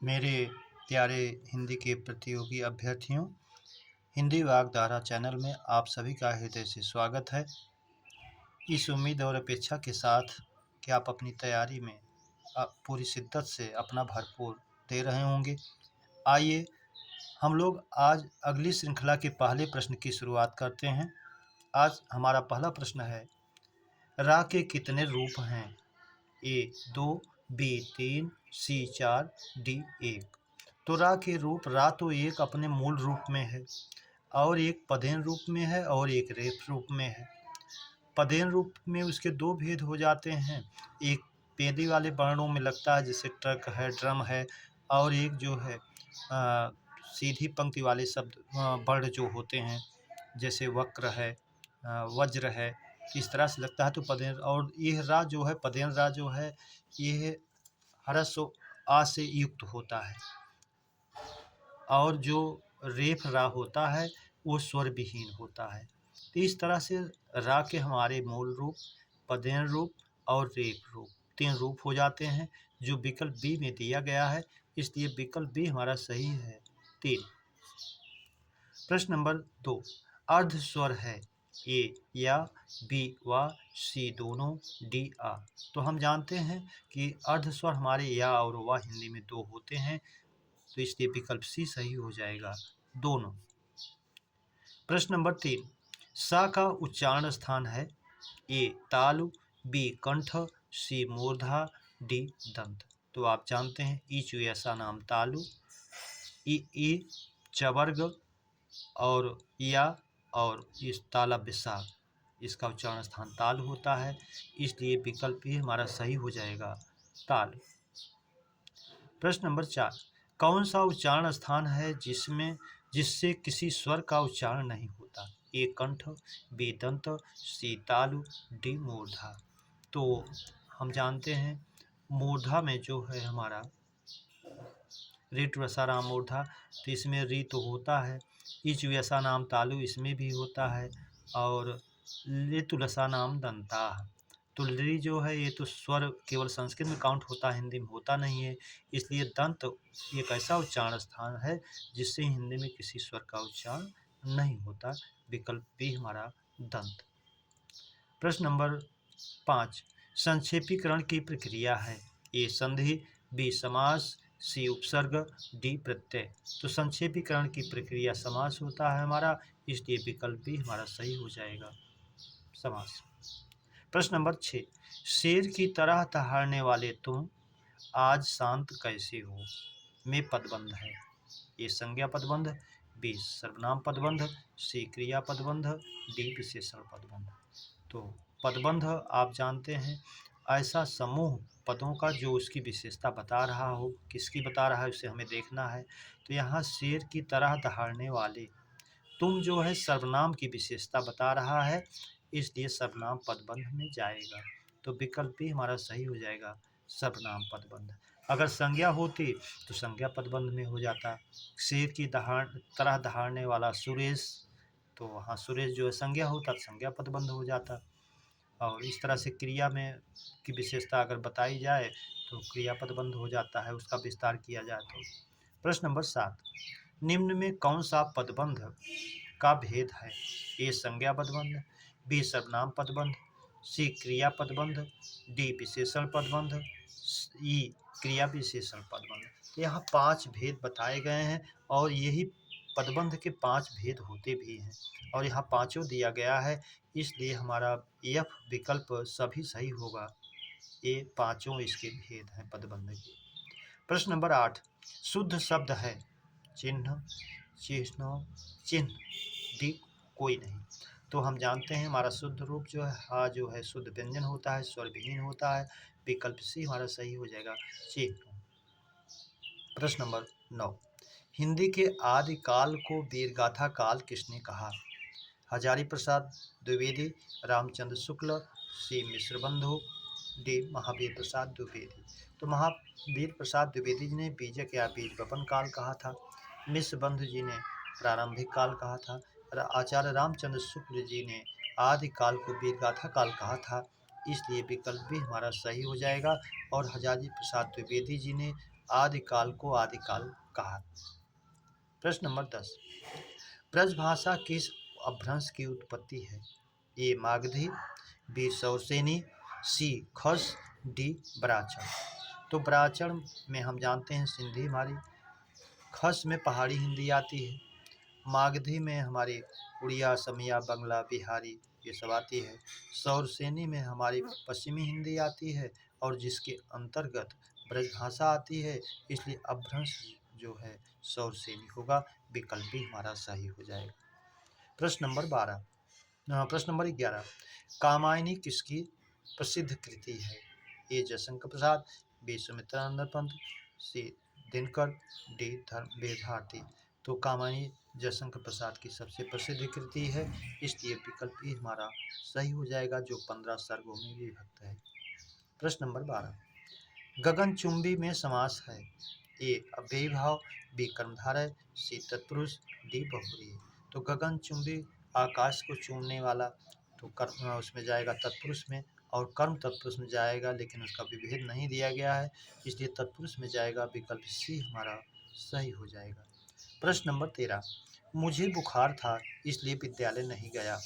मेरे प्यारे हिंदी के प्रतियोगी अभ्यर्थियों, हिंदी वाग्धारा चैनल में आप सभी का हृदय से स्वागत है। इस उम्मीद और अपेक्षा के साथ कि आप अपनी तैयारी में पूरी शिद्दत से अपना भरपूर दे रहे होंगे। आइए हम लोग आज अगली श्रृंखला के पहले प्रश्न की शुरुआत करते हैं। आज हमारा पहला प्रश्न है, रा के कितने रूप हैं? ए 2, बी 3, सी 4, डी 1। तो रा के रूप, रा तो एक अपने मूल रूप में है और एक पदेन रूप में है और एक रेफ रूप में है। पदेन रूप में उसके दो भेद हो जाते हैं, एक पेदी वाले वर्णों में लगता है जैसे ट्रक है, ड्रम है, और एक जो है सीधी पंक्ति वाले शब्द वर्ण जो होते हैं जैसे वक्र है, वज्र है, इस तरह से लगता है। तो पदेन, और यह रा जो है, पदेन रा जो है, यह ह्रस्व आ से युक्त होता है, और जो रेफ रा होता है वो स्वर विहीन होता है। तो इस तरह से रा के हमारे मूल रूप, पदेन रूप और रेफ रूप, तीन रूप हो जाते हैं जो विकल्प बी में दिया गया है। इसलिए विकल्प बी हमारा सही है, 3। प्रश्न नंबर 2, अर्ध स्वर है? ए या, बी व, सी दोनों, डी आ। तो हम जानते हैं कि अर्ध स्वर हमारे या और व हिंदी में दो होते हैं, तो इसलिए विकल्प सी सही हो जाएगा, दोनों। प्रश्न नंबर 3, सा का उच्चारण स्थान है? ए तालु, बी कंठ, सी मूर्धा, डी दंत। तो आप जानते हैं ईचु ऐसा नाम तालु, ई चवर्ग और या और इस ताला विशाल, इसका उच्चारण स्थान ताल होता है, इसलिए विकल्प ही हमारा सही हो जाएगा, ताल। प्रश्न नंबर 4, कौन सा उच्चारण स्थान है जिससे किसी स्वर का उच्चारण नहीं होता? ए कंठ, बी दंत, सी तालु, डी मूर्धा। तो हम जानते हैं मूर्धा में जो है हमारा ऋट रसा राम मूर्धा, तो इसमें री तो होता है, इच व्यसा नाम तालु इसमें भी होता है, और लितुलसा नाम दंता। तो ली जो है ये तो स्वर केवल संस्कृत में काउंट होता है, हिंदी में होता नहीं है, इसलिए दंत एक ऐसा उच्चारण स्थान है जिससे हिंदी में किसी स्वर का उच्चारण नहीं होता, विकल्प बी हमारा दंत। प्रश्न नंबर 5, संक्षेपीकरण की प्रक्रिया है? ए संधि, बी समास, सी उपसर्ग, डी प्रत्यय। तो संक्षेपीकरण की प्रक्रिया समास होता है हमारा, इसलिए विकल्प बी हमारा सही हो जाएगा, समास। प्रश्न नंबर 6, शेर की तरह दहाड़ने वाले तुम आज शांत कैसे हो? में पदबंध है? ए संज्ञा पदबंध, बी सर्वनाम पदबंध, सी क्रिया पदबंध, डी विशेषण पदबंध। तो पदबंध आप जानते हैं ऐसा समूह पदों का जो उसकी विशेषता बता रहा हो, किसकी बता रहा है उसे हमें देखना है। तो यहाँ शेर की तरह दहाड़ने वाले तुम जो है सर्वनाम की विशेषता बता रहा है, इसलिए सर्वनाम पदबंध में जाएगा, तो विकल्प भी हमारा सही हो जाएगा, सर्वनाम पदबंध। अगर संज्ञा होती तो संज्ञा पदबंध में हो जाता, शेर की तरह दहाड़ने वाला सुरेश, तो वहाँ सुरेश जो है संज्ञा होता तो संज्ञा पदबंध हो जाता। और इस तरह से क्रिया में की विशेषता अगर बताई जाए तो क्रिया पदबंध हो जाता है, उसका विस्तार किया जाए तो। प्रश्न नंबर 7, निम्न में कौन सा पदबंध का भेद है? ए संज्ञा पदबंध, बी सर्वनाम पदबंध, सी क्रिया पदबंध, डी विशेषण पदबंध, ई क्रिया विशेषण पदबंध। यहाँ 5 भेद बताए गए हैं और यही पदबंध के 5 भेद होते भी हैं, और यहाँ पांचों दिया गया है, इसलिए हमारा एफ विकल्प सभी सही होगा, ये पांचों इसके भेद हैं पदबंध के। प्रश्न नंबर 8, शुद्ध शब्द है? चिन्ह, चिन्ह, चिन्ह, डी कोई नहीं। तो हम जानते हैं हमारा शुद्ध रूप जो है हा जो है शुद्ध व्यंजन होता है, स्वर विहीन होता है, विकल्प सी हमारा सही हो जाएगा, चिन्ह। प्रश्न नंबर 9, हिंदी के आदि काल को वीरगाथा काल किसने कहा? हजारी प्रसाद द्विवेदी, रामचंद्र शुक्ल, सी मिश्र बंधु, डी महावीर प्रसाद द्विवेदी। तो महावीर प्रसाद द्विवेदी जी ने बीजक या बीज वपन काल कहा था, मिश्र बंधु जी ने प्रारंभिक काल कहा था, और आचार्य रामचंद्र शुक्ल जी ने आदि काल को वीरगाथा काल कहा था, इसलिए विकल्प भी हमारा सही हो जाएगा। और हजारी प्रसाद द्विवेदी जी ने आदिकाल को आदिकाल कहा। प्रश्न नंबर 10, ब्रजभाषा किस अपभ्रंश की उत्पत्ति है? ए मागधी, बी सौरसेनी, सी खस, डी ब्राह्मण। तो ब्राह्मण में हम जानते हैं सिंधी हमारी, खस में पहाड़ी हिंदी आती है, मागधी में हमारी उड़िया, समिया, बंगला, बिहारी ये सब आती है, सौरसेनी में हमारी पश्चिमी हिंदी आती है और जिसके अंतर्गत ब्रजभाषा आती है, इसलिए अपभ्रंश जो है सौरसेनी होगा। विकल्प भी हमारा सही हो जाएगा। प्रश्न नंबर 11, कामायनी किसकी प्रसिद्ध कृति है? ए जयशंकर प्रसाद, बी सुमित्रानंद पंत, सी दिनकर, डी धर्मवीर भारती। तो कामायनी जयशंकर प्रसाद की सबसे प्रसिद्ध कृति है, इसलिए विकल्प भी हमारा सही हो जाएगा, जो 15 सर्गों में विभक्त है। प्रश्न नंबर 12, गगनचुंबी में समास है? ए अव्ययी भाव, बी कर्मधारय, सी तत्पुरुष, डी बहुव्रीहि। तो गगनचुंबी आकाश को चूमने वाला, तो कर्म उसमें जाएगा तत्पुरुष में, और कर्म तत्पुरुष में जाएगा, लेकिन उसका विभेद नहीं दिया गया है, इसलिए तत्पुरुष में जाएगा। विकल्प सी हमारा सही हो जाएगा। प्रश्न नंबर 13, मुझे बुखार था इसलिए विद्यालय नहीं गया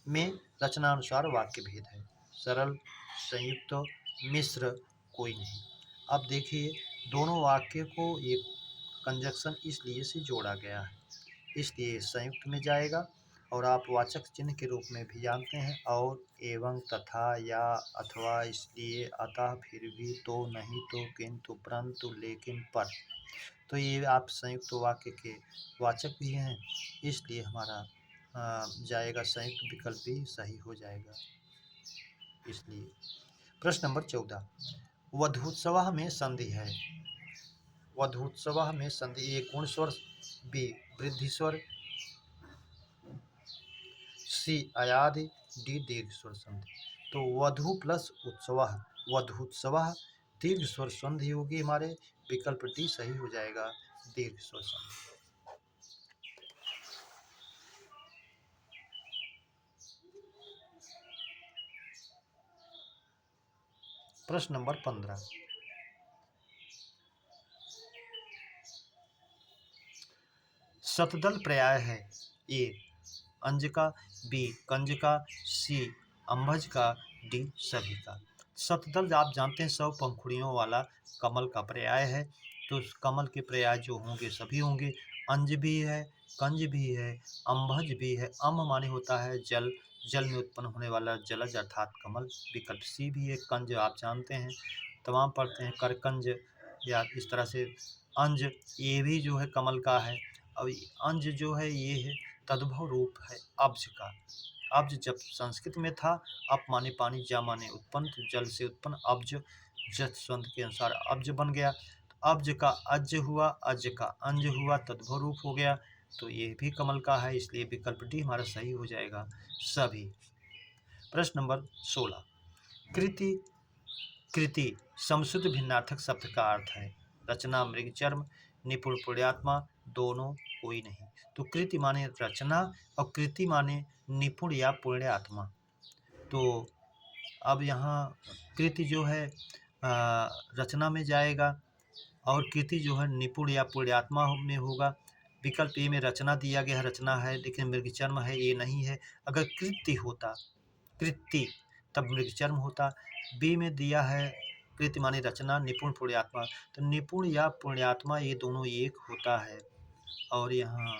में रचनानुसार वाक्य भेद है? सरल, संयुक्त, मिश्र, कोई नहीं। अब देखिए, दोनों वाक्य को एक कंजक्शन इसलिए से जोड़ा गया है, इसलिए संयुक्त में जाएगा, और आप वाचक चिन्ह के रूप में भी जानते हैं, और, एवं, तथा, या, अथवा, इसलिए, अतः, फिर भी, तो, नहीं, तो, किंतु, परंतु, लेकिन, पर। तो ये आप संयुक्त वाक्य के वाचक भी हैं, इसलिए हमारा जाएगा संयुक्त, विकल्प भी सही हो जाएगा इसलिए। प्रश्न नंबर 14, वधूत्सव में संधि है? वधूत्सव में संधि, ए गुण स्वर, बी वृद्धि स्वर, सी अयादि, डी दीर्घ स्वर संधि। तो वधु प्लस उत्सव, वधूत्सव, दीर्घ स्वर संधि होगी हमारे। विकल्प डी सही हो जाएगा, दीर्घ स्वर संधि। प्रश्न नंबर 15, शतदल पर्याय है? ए अंजका, बी कंजका, सी अंभज का, डी सभी का। शतदल आप जानते हैं 100 पंखुड़ियों वाला कमल का पर्याय है, तो कमल के पर्याय जो होंगे सभी होंगे। अंज भी है, कंज भी है, अंभज भी है। अम्भ माने होता है जल, जल में उत्पन्न होने वाला जलज अर्थात कमल। विकल्प सी भी है। कंज आप जानते हैं, तमाम पढ़ते हैं, करकंज, या इस तरह से। अंज ये भी जो है कमल का है। और अंज जो है ये है तद्भव रूप है अब्ज का। अब्ज जब संस्कृत में था, अप माने पानी, जा माने उत्पन्न, तो जल से उत्पन्न अब्ज, जत संत के अनुसार अब्ज बन गया। तो अब्ज का अज हुआ, अज का अंज हुआ, तद्भव रूप हो गया, तो ये भी कमल का है, इसलिए विकल्प डी हमारा सही हो जाएगा सभी। प्रश्न नंबर 16, कृति, कृति समशुद्ध भिन्नार्थक शब्द का अर्थ है? रचना, मृगचर्म, निपुण, पुण्यात्मा, दोनों, कोई नहीं। तो कृति माने रचना, और कृति माने निपुण या पुण्यात्मा। तो अब यहाँ कृति जो है रचना में जाएगा, और कृति जो है निपुण या पुण्यात्मा में होगा। विकल्प ए में रचना दिया गया है, रचना है, लेकिन मृगचर्म है, ये नहीं है। अगर कृति होता, कृति, तब मृगचर्म होता। बी में दिया है कृति माने रचना, निपुण, पुण्यात्मा, तो निपुण या पुण्यात्मा ये दोनों एक होता है, और यहाँ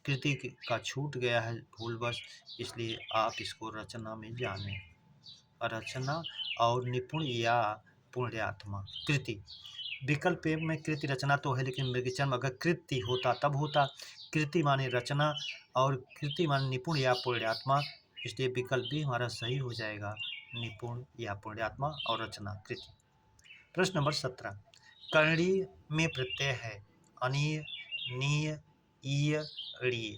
कृति का छूट गया है भूलवश, इसलिए आप इसको रचना में जानें। रचना और निपुण या पुण्यात्मा, कृति। विकल्प में कृति रचना तो है, लेकिन मृगचर्म अगर कृति होता तब होता। कृति माने रचना और कृति माने निपुण या पुण्यात्मा, इसलिए विकल्प भी हमारा सही हो जाएगा, निपुण या पुण्यात्मा और रचना, कृति। प्रश्न नंबर 17, करणी में प्रत्यय है? अनीय, नीय, ईय, ऋय।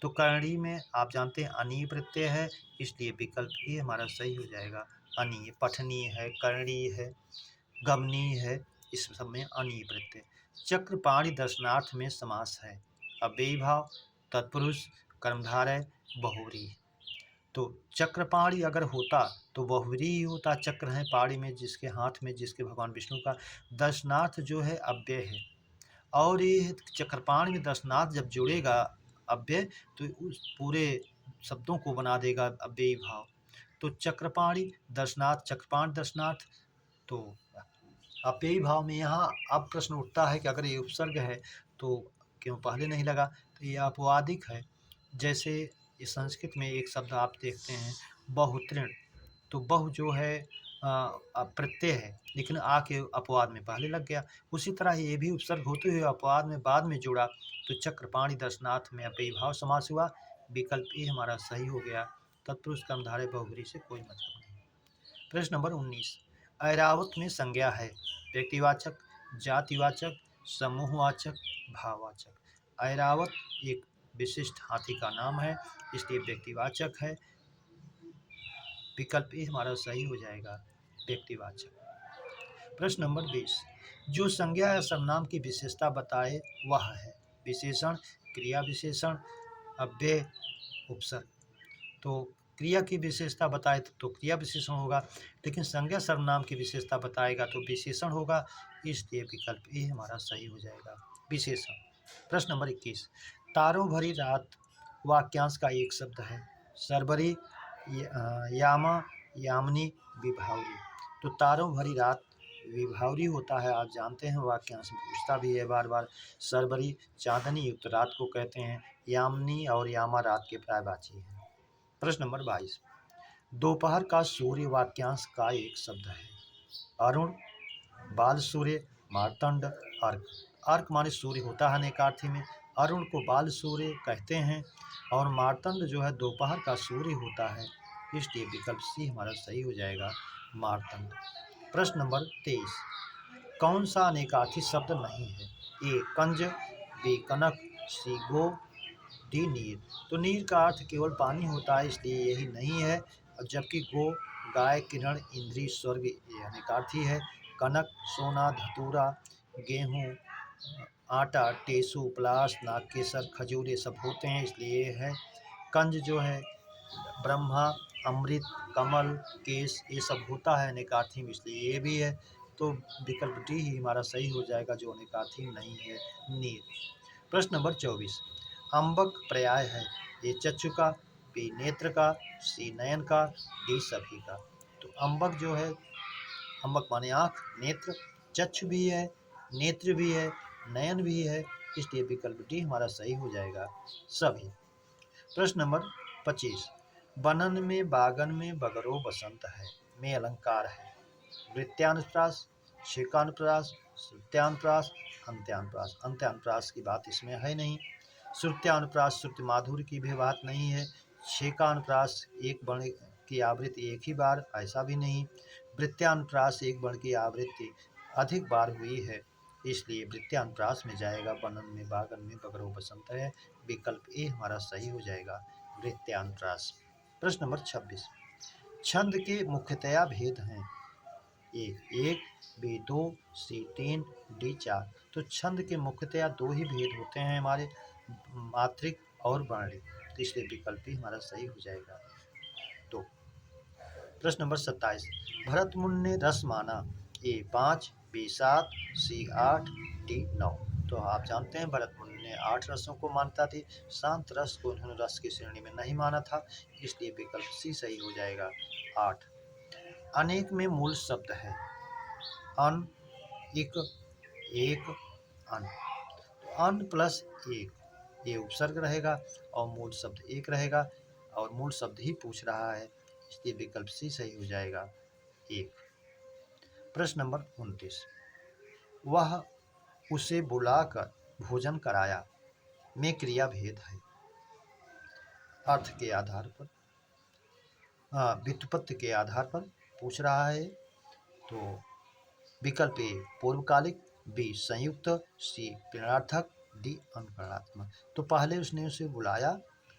तो करणी में आप जानते हैं अनीय प्रत्यय है, इसलिए विकल्प ही हमारा सही हो जाएगा, अनीय। पठनीय है, करणी है, गमनीय है, इस सब में अनीय प्रत्यय। चक्रपाणि दर्शनार्थ में समास है? अव्ययी भाव, तत्पुरुष, कर्मधारय, बहुव्रीहि। तो चक्रपाणी अगर होता तो बहुव्रीहि ही होता। चक्र है पाणी में जिसके हाथ में, जिसके भगवान विष्णु का। दर्शनार्थ जो है अव्यय है, और ये चक्रपाणी में दर्शनार्थ जब जुड़ेगा अव्यय तो उस पूरे शब्दों को बना देगा अव्ययी भाव। तो चक्रपाणी दर्शनार्थ, चक्रपाण दर्शनार्थ। तो अव्ययी भाव में यहाँ अब प्रश्न उठता है कि अगर ये उपसर्ग है तो क्यों पहले नहीं लगा। तो ये अपवादिक है। जैसे इस संस्कृत में एक शब्द आप देखते हैं बहुतृण, तो बहु जो है प्रत्यय है, लेकिन आ के अपवाद में पहले लग गया। उसी तरह ये भी उपसर्ग होते हुए अपवाद में बाद में जुड़ा, तो चक्रपाणी दर्शनार्थ में अव्ययी भाव समास हुआ। विकल्प ए हमारा सही हो गया। तत्पुरुष कर्मधारय बहुव्रीहि से कोई मतलब नहीं। प्रश्न नंबर 19, ऐरावत में संज्ञा है व्यक्तिवाचक, जातिवाचक, समूहवाचक, भाववाचक। ऐरावत एक विशिष्ट हाथी का नाम है, इसलिए व्यक्तिवाचक है। विकल्प ए हमारा सही हो जाएगा, व्यक्तिवाचक। प्रश्न नंबर 20, जो संज्ञा या सर्वनाम की विशेषता बताए वह है विशेषण, क्रिया विशेषण, अव्यय, उपसर्ग। तो क्रिया की विशेषता बताए तो क्रिया विशेषण होगा, लेकिन संज्ञा सर्वनाम की विशेषता बताएगा तो विशेषण होगा, इसलिए विकल्प ए हमारा सही हो जाएगा, विशेषण। प्रश्न नंबर 21, तारों भरी रात वाक्यांश का एक शब्द है सरबरी, यामा, यामिनी, विभावरी। तो तारों भरी रात विभावरी होता है, आप जानते हैं, वाक्यांश पूछता भी है बार बार। सरबरी चांदनी युक्त रात को कहते हैं। यामिनी और यामा रात के पर्यायवाची हैं। प्रश्न नंबर 22, दोपहर का सूर्य वाक्यांश का एक शब्द है अरुण, बाल सूर्य, मार्तंड, अर्क। अर्क माने सूर्य होता है अनेकार्थी में, अरुण को बाल सूर्य कहते हैं, और मार्तंड जो है दोपहर का सूर्य होता है, इसलिए विकल्प सी हमारा सही हो जाएगा, मार्तंड। प्रश्न नंबर 23, कौन सा अनेकार्थी शब्द नहीं है? ए कंज, बी कनक, सी गो, डी नीर। तो नीर का अर्थ केवल पानी होता है, इसलिए यही नहीं है। जबकि गो गाय, किरण, इंद्री, स्वर्ग ये अनेकार्थी है। कनक सोना, धतूरा, गेहूँ, आटा, टेसू, पलाश, नागकेसर, खजूर ये सब होते हैं, इसलिए ये है। कंज जो है ब्रह्मा, अमृत, कमल, केश ये सब होता है अनेकार्थी में, इसलिए ये भी है। तो विकल्प डी ही हमारा सही हो जाएगा, जो अनेकार्थी नहीं है, नीर। प्रश्न नंबर 24, अम्बक पर्याय है ए चक्षु का, बी नेत्र का, सी नयन का, डी सभी का। तो अम्बक जो है, अम्बक माने आँख, नेत्र, चक्षु भी है, नेत्र भी है, नयन भी है, इसलिए विकल्प डी हमारा सही हो जाएगा, सभी। प्रश्न नंबर 25, बनन में बागन में बगरो बसंत है में अलंकार है वृत्यानुप्रास, शेकानुप्रास, श्रुत्यानुप्रास, अंत्यानुप्रास। अंत्यानुप्रास की बात इसमें है नहीं। श्रुत्यानुप्रास श्रुति माधुर्य की भी बात नहीं है। शेकानुप्रास एक वर्ण की आवृत्ति एक ही बार, ऐसा भी नहीं। वृत्यानुप्रास एक वर्ण की आवृत्ति अधिक बार हुई है, इसलिए वृत्यानुप्रास में जाएगा। बनन में बागन में बगरो बसंत है, विकल्प ए हमारा सही हो जाएगा, वृत्यानुप्रास। प्रश्न नंबर 26, छंद के मुख्यतया भेद हैं ए एक, बी 2, सी 3, डी 4। तो छंद के मुख्यतया दो ही भेद होते हैं हमारे, मात्रिक और वर्णिक, तो इसलिए विकल्प ही हमारा सही हो जाएगा, तो। प्रश्न नंबर 27, भरत मुनि ने रस माना ए 5, बी 7, सी 8, डी 9। तो आप जानते हैं भरत मुनि ने 8 रसों को मानता थी, शांत रस को उन्होंने रस की श्रेणी में नहीं माना था, इसलिए विकल्प सी सही हो जाएगा, 8। अनेक में मूल शब्द है अन, इक, एक, अन। तो अन प्लस एक ये उपसर्ग रहेगा और मूल शब्द एक रहेगा, और मूल शब्द ही पूछ रहा है, इसलिए विकल्प सी सही हो जाएगा, एक। प्रश्न नंबर 29, वह उसे बुलाकर भोजन कराया में क्रिया भेद है अर्थ के आधार पर, व्युत्पत्ति के आधार पर पूछ रहा है। तो विकल्प ए पूर्वकालिक, बी संयुक्त, सी प्रेरणार्थक, डी अनुकरणात्मक। तो पहले उसने उसे बुलाया,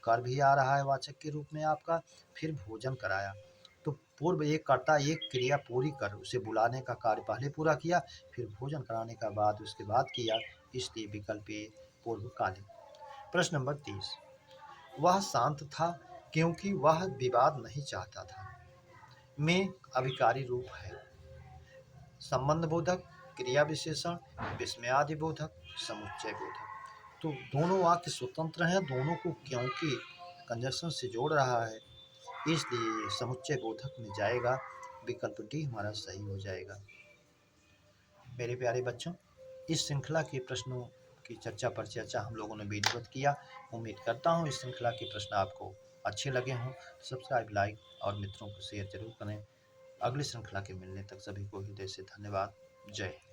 कर भी आ रहा है वाचक के रूप में आपका, फिर भोजन कराया। तो पूर्व एक कर्ता एक क्रिया पूरी कर उसे बुलाने का कार्य पहले पूरा किया, फिर भोजन कराने का बाद उसके बाद किया, इसलिए विकल्प ए पूर्वकालिक। प्रश्न नंबर 30, वह शांत था क्योंकि वह विवाद नहीं चाहता था। में अभिकारी रूप है। संबंध बोधक, क्रिया विशेषण, विस्मयादि बोधक, समुच्चय बोधक। तो दोनों वाक्य स्वतंत्र हैं, दोनों को क्योंकि कंजक्शन से जोड़ रहा है, इसलिए ये समुच्चय बोधक में जाएगा। विकल्प डी हमारा सही हो जाएगा। मेरे प्यारे बच्चों, इस श्रृंखला के प्रश्नों की चर्चा पर चर्चा हम लोगों ने विधिवत किया। उम्मीद करता हूँ इस श्रृंखला के प्रश्न आपको अच्छे लगे हों। सब्सक्राइब, लाइक और मित्रों को शेयर जरूर करें। अगली श्रृंखला के मिलने तक सभी को हृदय से धन्यवाद। जय हिंद।